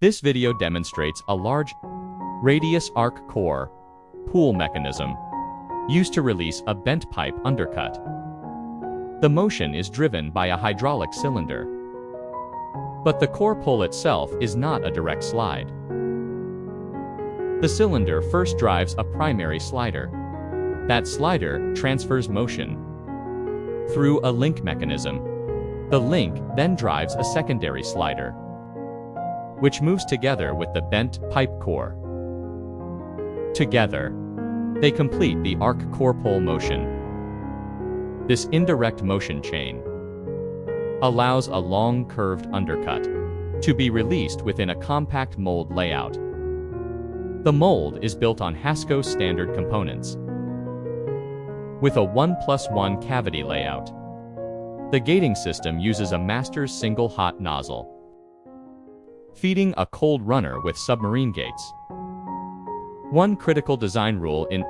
This video demonstrates a large radius arc core pull mechanism used to release a bent pipe undercut. The motion is driven by a hydraulic cylinder. But the core pull itself is not a direct slide. The cylinder first drives a primary slider. That slider transfers motion through a link mechanism. The link then drives a secondary slider, which moves together with the bent pipe core. Together, they complete the arc core pull motion. This indirect motion chain allows a long curved undercut to be released within a compact mold layout. The mold is built on HASCO standard components with a 1+1 cavity layout. The gating system uses a master's single hot nozzle, feeding a cold runner with submarine gates. One critical design rule in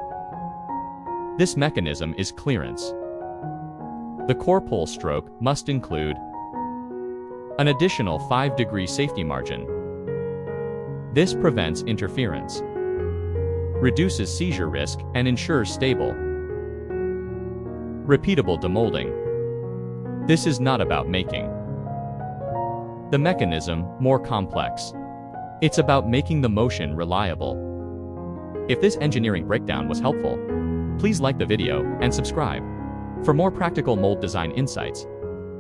this mechanism is clearance. The core pull stroke must include an additional 5-degree safety margin. This prevents interference, reduces seizure risk, and ensures stable, repeatable demolding. This is not about making the mechanism more complex. It's about making the motion reliable. If this engineering breakdown was helpful, please like the video and subscribe. For more practical mold design insights,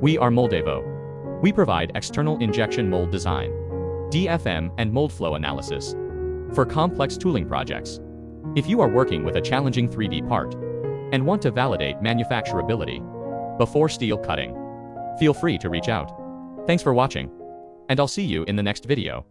we are Moldevo. We provide external injection mold design, DFM, and mold flow analysis for complex tooling projects. If you are working with a challenging 3D part and want to validate manufacturability before steel cutting, feel free to reach out. Thanks for watching, and I'll see you in the next video.